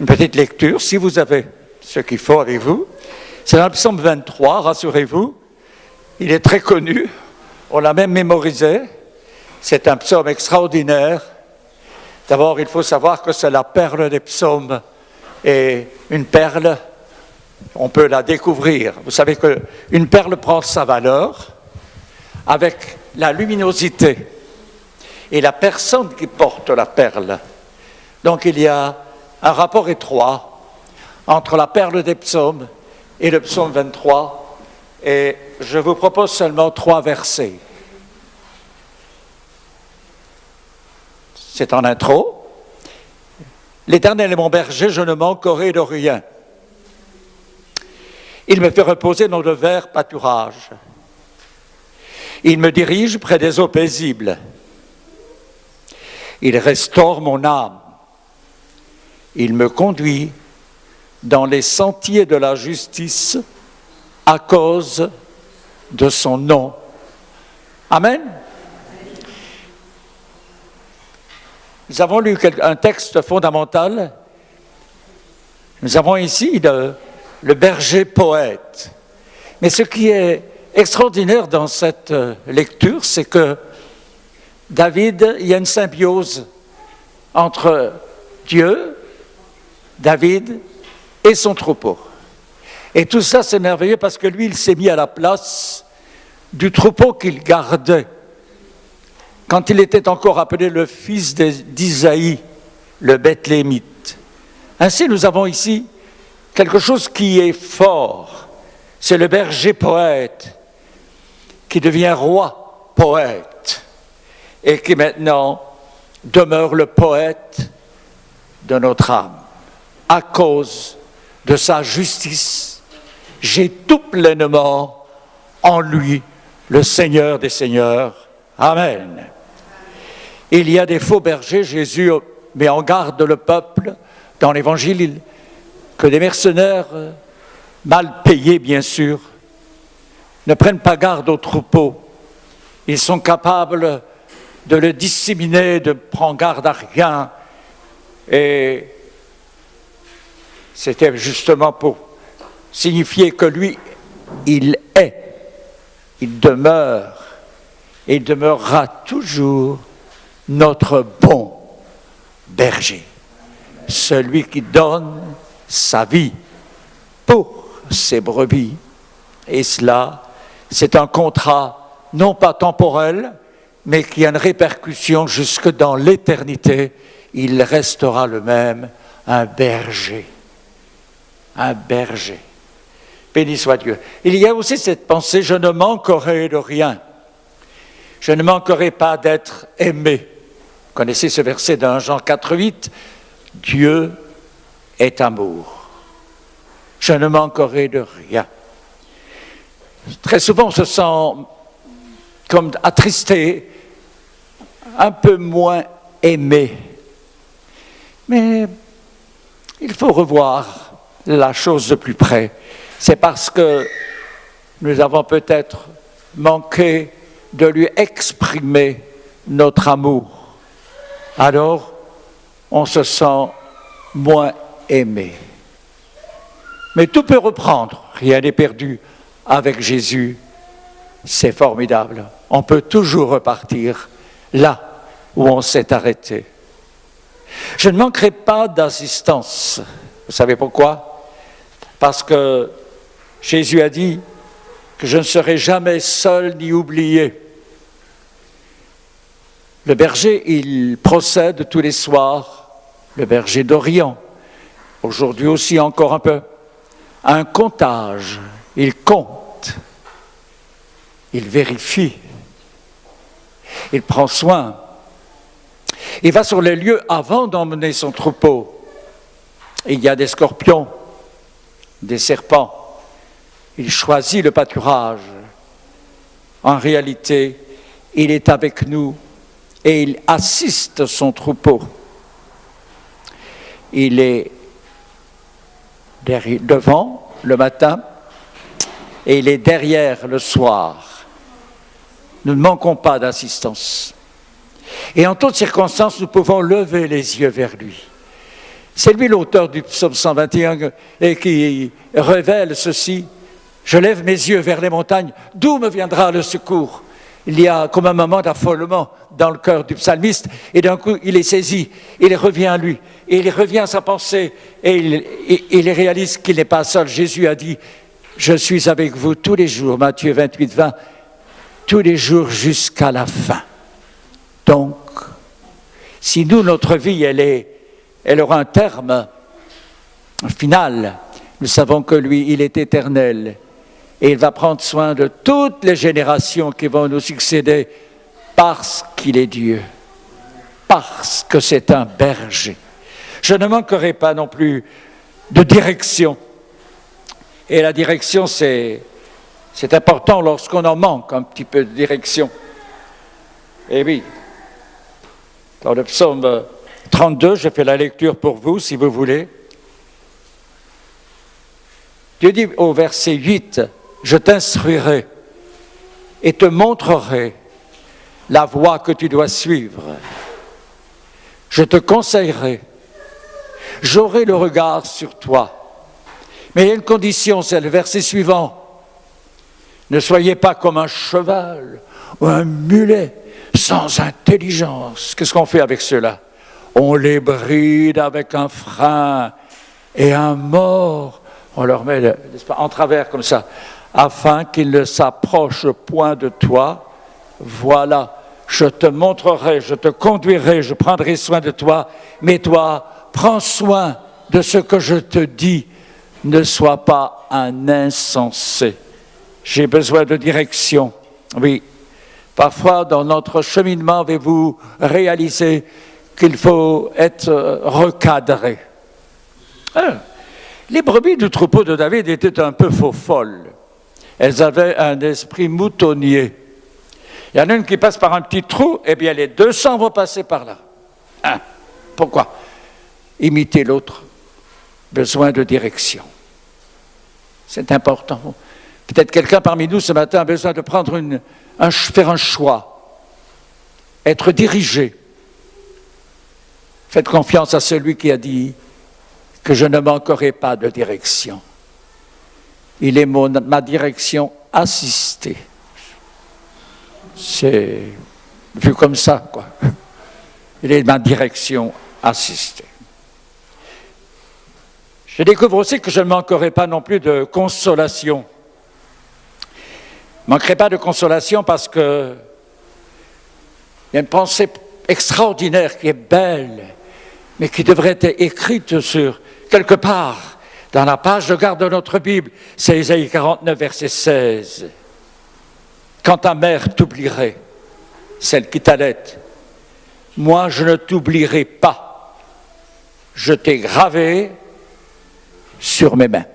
une petite lecture, si vous avez ce qu'il faut avec vous. C'est dans le psaume 23, rassurez-vous. Il est très connu, on l'a même mémorisé. C'est un psaume extraordinaire. D'abord, il faut savoir que c'est la perle des psaumes. Et une perle, on peut la découvrir. Vous savez qu'une perle prend sa valeur avec la luminosité et la personne qui porte la perle. Donc il y a un rapport étroit entre la perle des psaumes et le psaume 23. Et je vous propose seulement 3 versets. C'est en intro. L'Éternel est mon berger, je ne manquerai de rien. Il me fait reposer dans de verts pâturages. Il me dirige près des eaux paisibles. Il restaure mon âme. Il me conduit dans les sentiers de la justice à cause de son nom. Amen. Nous avons lu un texte fondamental. Nous avons ici le berger poète. Mais ce qui est extraordinaire dans cette lecture, c'est que David, il y a une symbiose entre Dieu, David et son troupeau. Et tout ça, c'est merveilleux parce que lui, il s'est mis à la place du troupeau qu'il gardait quand il était encore appelé le fils d'Isaïe, le Bethléemite. Ainsi, nous avons ici quelque chose qui est fort. C'est le berger poète qui devient roi poète et qui maintenant demeure le poète de notre âme. À cause de sa justice, j'ai tout pleinement en lui, le Seigneur des Seigneurs. Amen. Il y a des faux bergers, Jésus met en garde le peuple dans l'Évangile, que des mercenaires mal payés, bien sûr, ne prennent pas garde au troupeau. Ils sont capables de le disséminer, de prendre garde à rien. Et c'était justement pour signifier que lui, il est, il demeure, et il demeurera toujours notre bon berger, celui qui donne sa vie pour ses brebis. Et cela, c'est un contrat non pas temporel, mais qui a une répercussion jusque dans l'éternité. Il restera le même, un berger. Un berger. Béni soit Dieu. Il y a aussi cette pensée, je ne manquerai de rien. Je ne manquerai pas d'être aimé. Vous connaissez ce verset dans Jean 4,8. Dieu est amour. Je ne manquerai de rien. Très souvent, on se sent comme attristé, un peu moins aimé. Mais il faut revoir la chose de plus près. C'est parce que nous avons peut-être manqué de lui exprimer notre amour. Alors, on se sent moins aimé. Mais tout peut reprendre, rien n'est perdu. Avec Jésus, c'est formidable. On peut toujours repartir là où on s'est arrêté. Je ne manquerai pas d'assistance. Vous savez pourquoi? Parce que Jésus a dit que je ne serai jamais seul ni oublié. Le berger, il procède tous les soirs, le berger d'Orient, aujourd'hui aussi encore un peu, à un comptage. Il compte, il vérifie, il prend soin. Il va sur les lieux avant d'emmener son troupeau. Il y a des scorpions, des serpents. Il choisit le pâturage. En réalité, il est avec nous et il assiste son troupeau. Il est devant le matin et il est derrière le soir. Nous ne manquons pas d'assistance. Et en toutes circonstances, nous pouvons lever les yeux vers lui. C'est lui l'auteur du psaume 121 et qui révèle ceci. Je lève mes yeux vers les montagnes, d'où me viendra le secours? Il y a comme un moment d'affolement dans le cœur du psalmiste, et d'un coup, il est saisi, il revient à lui, et il revient à sa pensée, et il réalise qu'il n'est pas seul. Jésus a dit, je suis avec vous tous les jours, Matthieu 28, 20, tous les jours jusqu'à la fin. Donc, si nous, notre vie, elle aura un terme final, nous savons que lui, il est éternel. Et il va prendre soin de toutes les générations qui vont nous succéder parce qu'il est Dieu, parce que c'est un berger. Je ne manquerai pas non plus de direction. Et la direction, c'est important lorsqu'on en manque un petit peu de direction. Et oui, dans le psaume 32, je fais la lecture pour vous, si vous voulez. Dieu dit au verset 8, « Je t'instruirai et te montrerai la voie que tu dois suivre. Je te conseillerai, j'aurai le regard sur toi. » Mais il y a une condition, c'est le verset suivant. « Ne soyez pas comme un cheval ou un mulet sans intelligence. » Qu'est-ce qu'on fait avec ceux-là? On les bride avec un frein et un mors. On leur met en travers comme ça, afin qu'ils ne s'approchent point de toi. Voilà, je te montrerai, je te conduirai, je prendrai soin de toi, mais toi, prends soin de ce que je te dis. Ne sois pas un insensé. J'ai besoin de direction. Oui, parfois dans notre cheminement, avez-vous réalisé qu'il faut être recadré? Les brebis du troupeau de David étaient un peu faux-folles. Elles avaient un esprit moutonnier. Il y en a une qui passe par un petit trou, eh bien les 200 vont passer par là. Pourquoi? Imiter l'autre. Besoin de direction. C'est important. Peut-être quelqu'un parmi nous ce matin a besoin de faire un choix. Être dirigé. Faites confiance à celui qui a dit que je ne manquerai pas de direction. Il est ma direction assistée. C'est vu comme ça, quoi. Il est ma direction assistée. Je découvre aussi que je ne manquerai pas non plus de consolation. Je ne manquerai pas de consolation parce que il y a une pensée extraordinaire qui est belle, mais qui devrait être écrite sur quelque part dans la page de garde de notre Bible. C'est Ésaïe 49, verset 16. Quand ta mère t'oublierait, celle qui t'allaite, moi je ne t'oublierai pas. Je t'ai gravé sur mes mains.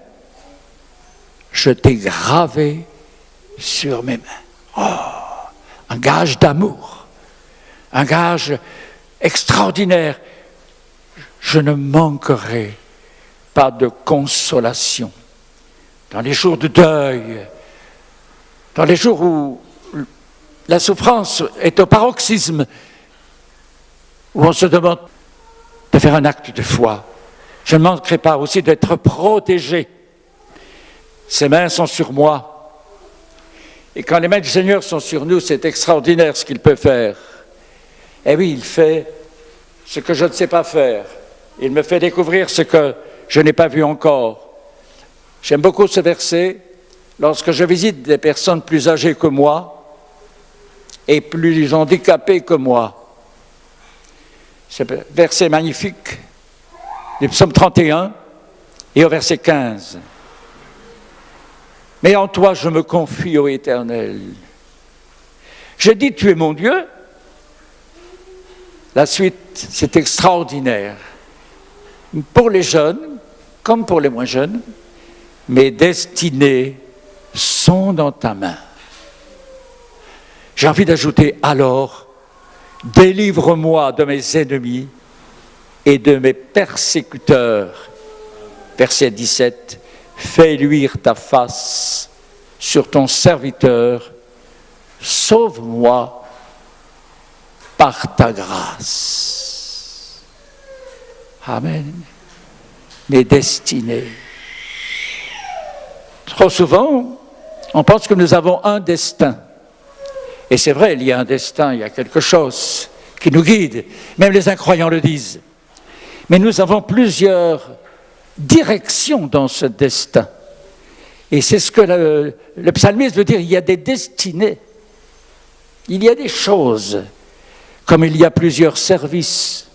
Je t'ai gravé sur mes mains. Oh, un gage d'amour, un gage extraordinaire. Je ne manquerai pas de consolation. Dans les jours de deuil, dans les jours où la souffrance est au paroxysme, où on se demande de faire un acte de foi, je ne manquerai pas aussi d'être protégé. Ses mains sont sur moi. Et quand les mains du Seigneur sont sur nous, c'est extraordinaire ce qu'il peut faire. Et oui, il fait ce que je ne sais pas faire. Il me fait découvrir ce que je n'ai pas vu encore. J'aime beaucoup ce verset. Lorsque je visite des personnes plus âgées que moi et plus handicapées que moi, ce verset magnifique du psaume 31 et au verset 15. Mais en toi je me confie, ô Éternel. Je dis, tu es mon Dieu. La suite, c'est extraordinaire. Pour les jeunes, comme pour les moins jeunes, mes destinées sont dans ta main. J'ai envie d'ajouter alors, délivre-moi de mes ennemis et de mes persécuteurs. Verset 17, fais luire ta face sur ton serviteur, sauve-moi par ta grâce. Amen. mes destinées. Trop souvent, on pense que nous avons un destin. Et c'est vrai, il y a un destin, il y a quelque chose qui nous guide. Même les incroyants le disent. Mais nous avons plusieurs directions dans ce destin. Et c'est ce que le psalmiste veut dire, il y a des destinées. Il y a des choses, comme il y a plusieurs services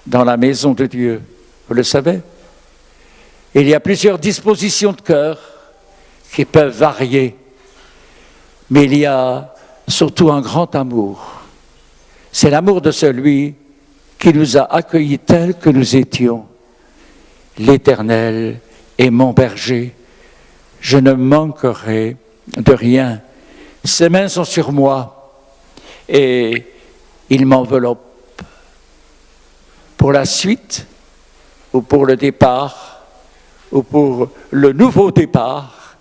dans la maison de Dieu, vous le savez. Il y a plusieurs dispositions de cœur qui peuvent varier, mais il y a surtout un grand amour. C'est l'amour de celui qui nous a accueillis tels que nous étions. L'Éternel est mon berger, je ne manquerai de rien. Ses mains sont sur moi et il m'enveloppe. Pour la suite, ou pour le départ, ou pour le nouveau départ,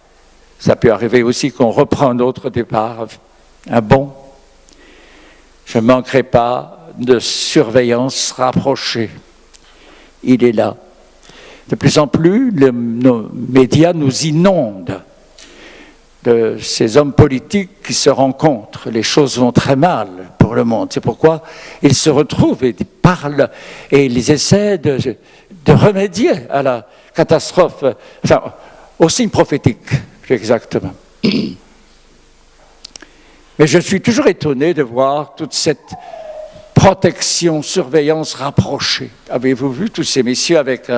ça peut arriver aussi qu'on reprend un autre départ, un bon. Je ne manquerai pas de surveillance rapprochée. Il est là. De plus en plus, nos médias nous inondent de ces hommes politiques qui se rencontrent. Les choses vont très mal pour le monde. C'est pourquoi ils se retrouvent et ils parlent et ils essaient de remédier à la catastrophe, enfin, au signe prophétique, plus exactement. Mais je suis toujours étonné de voir toute cette protection, surveillance rapprochée. Avez-vous vu tous ces messieurs avec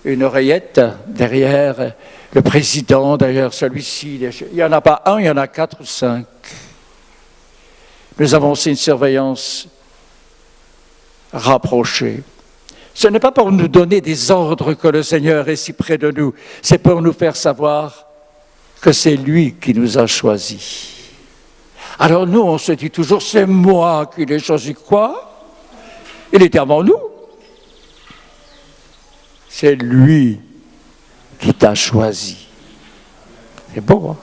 une oreillette derrière le président, derrière celui-ci? Il n'y en a pas un, il y en a 4 ou 5. Nous avons aussi une surveillance rapprochée. Ce n'est pas pour nous donner des ordres que le Seigneur est si près de nous, c'est pour nous faire savoir que c'est lui qui nous a choisis. Alors nous, on se dit toujours, c'est moi qui l'ai choisi. Quoi? Il était avant nous. C'est lui qui t'a choisi. C'est beau, hein?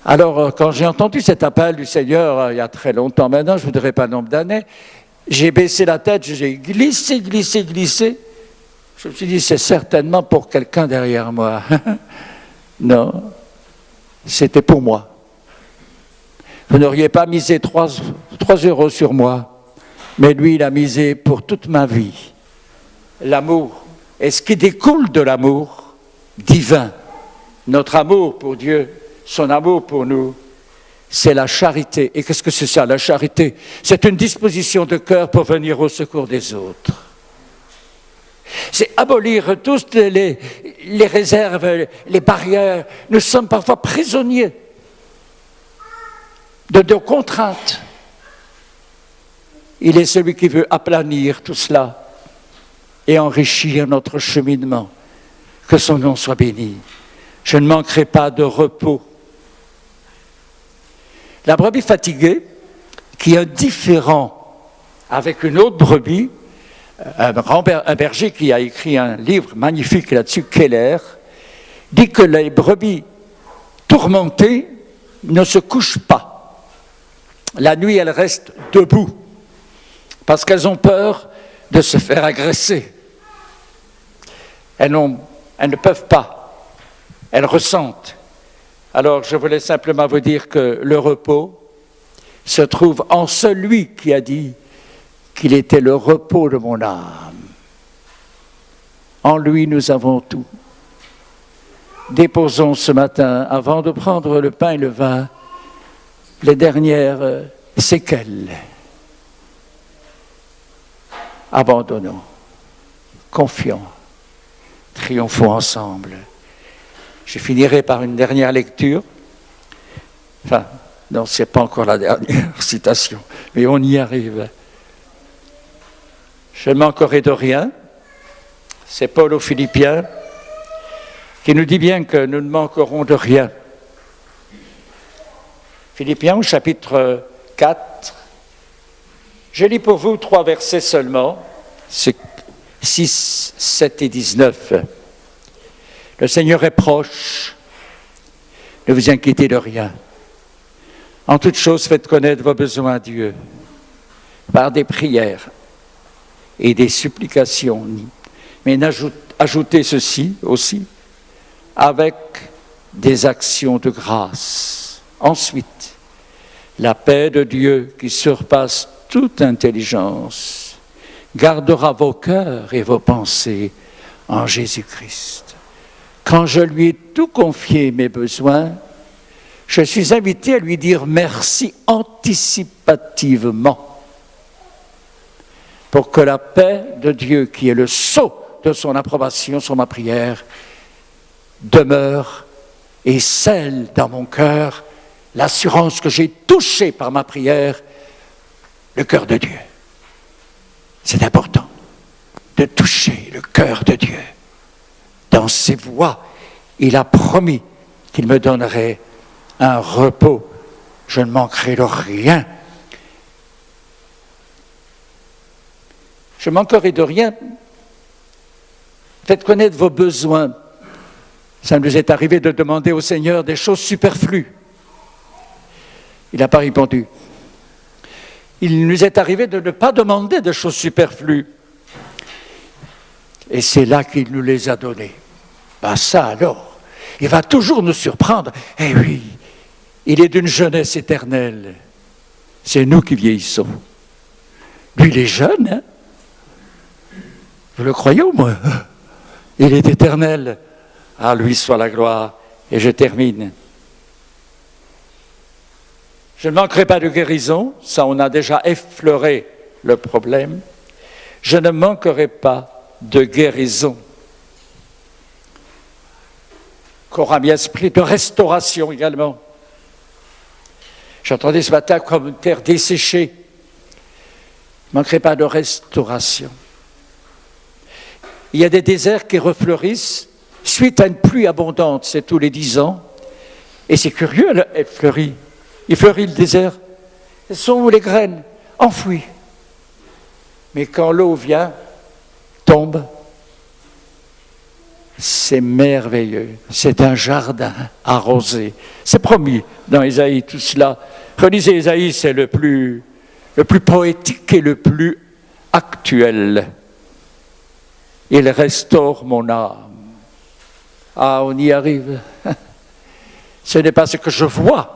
Alors, quand j'ai entendu cet appel du Seigneur, il y a très longtemps maintenant, je ne voudrais pas le nombre d'années, j'ai baissé la tête, j'ai glissé. Je me suis dit, c'est certainement pour quelqu'un derrière moi. Non, c'était pour moi. Vous n'auriez pas misé 3 euros sur moi, mais lui, il a misé pour toute ma vie. L'amour, et ce qui découle de l'amour divin, notre amour pour Dieu, son amour pour nous, c'est la charité. Et qu'est-ce que c'est ça, la charité? C'est une disposition de cœur pour venir au secours des autres. C'est abolir toutes les réserves, les barrières. Nous sommes parfois prisonniers de contraintes. Il est celui qui veut aplanir tout cela et enrichir notre cheminement. Que son nom soit béni. Je ne manquerai pas de repos. La brebis fatiguée, qui est différent avec une autre brebis, un berger qui a écrit un livre magnifique là-dessus, Keller, dit que les brebis tourmentées ne se couchent pas. La nuit, elles restent debout parce qu'elles ont peur de se faire agresser. Elles ne peuvent pas. Elles ressentent. Alors, je voulais simplement vous dire que le repos se trouve en celui qui a dit qu'il était le repos de mon âme. En lui, nous avons tout. Déposons ce matin, avant de prendre le pain et le vin, les dernières séquelles. Abandonnons, confions, triomphons ensemble. Je finirai par une dernière lecture. Enfin, non, ce n'est pas encore la dernière citation, mais on y arrive. Je ne manquerai de rien. C'est Paul aux Philippiens qui nous dit bien que nous ne manquerons de rien. Philippiens au chapitre 4. Je lis pour vous 3 versets seulement, 6, 7 et 19. Le Seigneur est proche, ne vous inquiétez de rien. En toute chose, faites connaître vos besoins à Dieu par des prières et des supplications Mais ajoutez ceci aussi, avec des actions de grâce. Ensuite, la paix de Dieu qui surpasse toute intelligence gardera vos cœurs et vos pensées en Jésus-Christ. Quand je lui ai tout confié mes besoins, je suis invité à lui dire merci anticipativement pour que la paix de Dieu, qui est le sceau de son approbation sur ma prière, demeure et scelle dans mon cœur l'assurance que j'ai touché par ma prière le cœur de Dieu. C'est important de toucher le cœur de Dieu. Dans ses voies, il a promis qu'il me donnerait un repos. Je ne manquerai de rien. Je manquerai de rien. Faites connaître vos besoins. Ça nous est arrivé de demander au Seigneur des choses superflues. Il n'a pas répondu. Il nous est arrivé de ne pas demander de choses superflues. Et c'est là qu'il nous les a données. Ben ça alors, il va toujours nous surprendre. Eh oui, il est d'une jeunesse éternelle. C'est nous qui vieillissons. Lui, il est jeune, hein? Vous le croyez ou moins? Il est éternel. À lui soit la gloire. Et je termine. Je ne manquerai pas de guérison. Ça, on a déjà effleuré le problème. Je ne manquerai pas de guérison. Coram esprit de restauration également. J'entendais ce matin comme une terre desséchée. Je ne manquerai pas de restauration. Il y a des déserts qui refleurissent suite à une pluie abondante, c'est tous les 10 ans. Et c'est curieux, elle fleurit. Il fleurit le désert. Ce sont où les graines? Enfouies. Mais quand l'eau vient, tombe, c'est merveilleux. C'est un jardin arrosé. C'est promis dans Ésaïe, tout cela. Relisez Ésaïe, c'est le plus poétique et le plus actuel. Il restaure mon âme. Ah, on y arrive. Ce n'est pas ce que je vois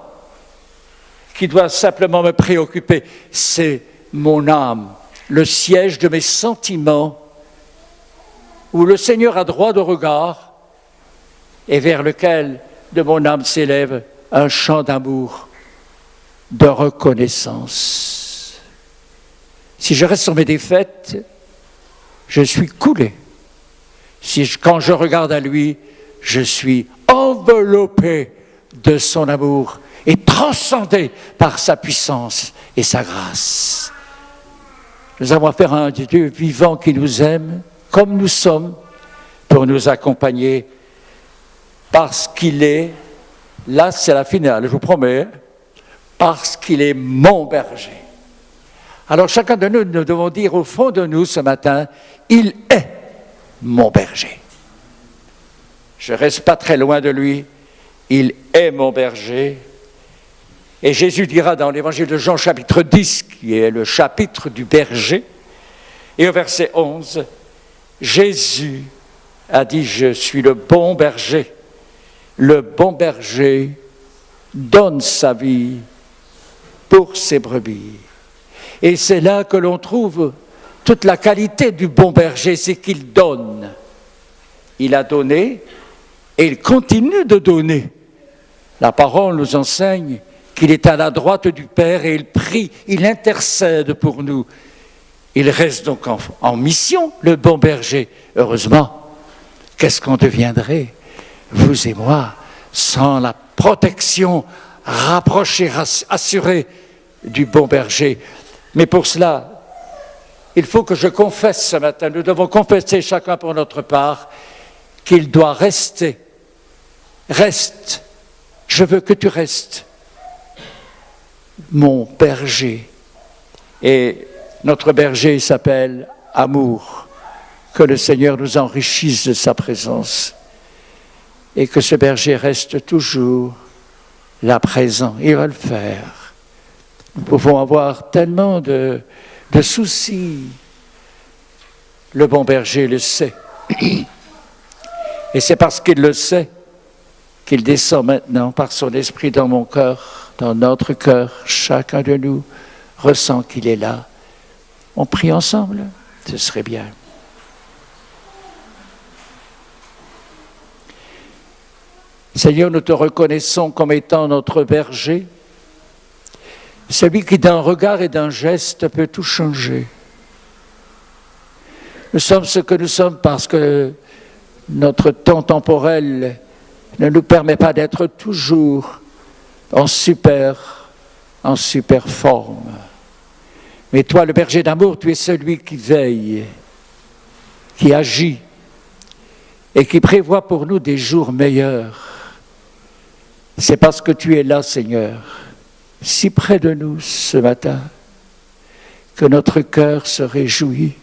qui doit simplement me préoccuper. C'est mon âme, le siège de mes sentiments, où le Seigneur a droit de regard et vers lequel de mon âme s'élève un chant d'amour, de reconnaissance. Si je reste sur mes défaites, je suis coulé. Quand je regarde à lui, je suis enveloppé de son amour et transcendé par sa puissance et sa grâce. Nous avons affaire à un Dieu vivant qui nous aime comme nous sommes pour nous accompagner parce qu'il est, là c'est la finale, je vous promets, parce qu'il est mon berger. Alors chacun de nous, nous devons dire au fond de nous ce matin, il est mon berger. Je ne reste pas très loin de lui, il est mon berger. Et Jésus dira dans l'évangile de Jean chapitre 10, qui est le chapitre du berger, et au verset 11, Jésus a dit, je suis le bon berger. Le bon berger donne sa vie pour ses brebis. Et c'est là que l'on trouve toute la qualité du bon berger, c'est qu'il donne. Il a donné et il continue de donner. La parole nous enseigne qu'il est à la droite du Père et il prie, il intercède pour nous. Il reste donc en mission, le bon berger. Heureusement, qu'est-ce qu'on deviendrait, vous et moi, sans la protection rapprochée, assurée du bon berger? Mais pour cela, il faut que je confesse ce matin, nous devons confesser chacun pour notre part, qu'il doit rester. Reste, je veux que tu restes, mon berger. Et notre berger s'appelle amour. Que le Seigneur nous enrichisse de sa présence et que ce berger reste toujours là présent. Il va le faire. Nous pouvons avoir tellement de soucis. Le bon berger le sait. Et c'est parce qu'il le sait qu'il descend maintenant par son esprit dans mon cœur, dans notre cœur. Chacun de nous ressent qu'il est là. On prie ensemble, ce serait bien. Seigneur, nous te reconnaissons comme étant notre berger, celui qui d'un regard et d'un geste peut tout changer. Nous sommes ce que nous sommes parce que notre temps temporel ne nous permet pas d'être toujours en super forme. Mais toi, le berger d'amour, tu es celui qui veille, qui agit et qui prévoit pour nous des jours meilleurs. C'est parce que tu es là, Seigneur, si près de nous ce matin, que notre cœur se réjouit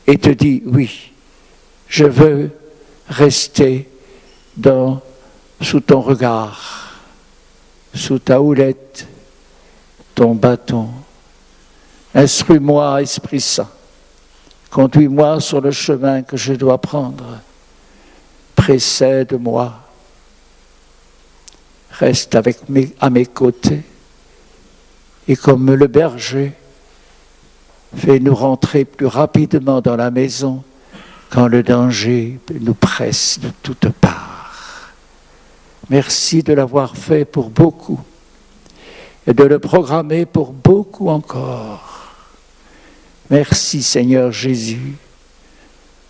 et te dit, oui, je veux rester sous ton regard, sous ta houlette, ton bâton. Instruis-moi, Esprit Saint, conduis-moi sur le chemin que je dois prendre, précède-moi. Reste à mes côtés et comme le berger, fais-nous rentrer plus rapidement dans la maison quand le danger nous presse de toutes parts. Merci de l'avoir fait pour beaucoup et de le programmer pour beaucoup encore. Merci Seigneur Jésus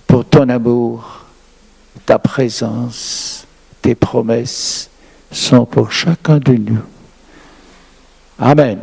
pour ton amour, ta présence, tes promesses sont pour chacun de nous. Amen.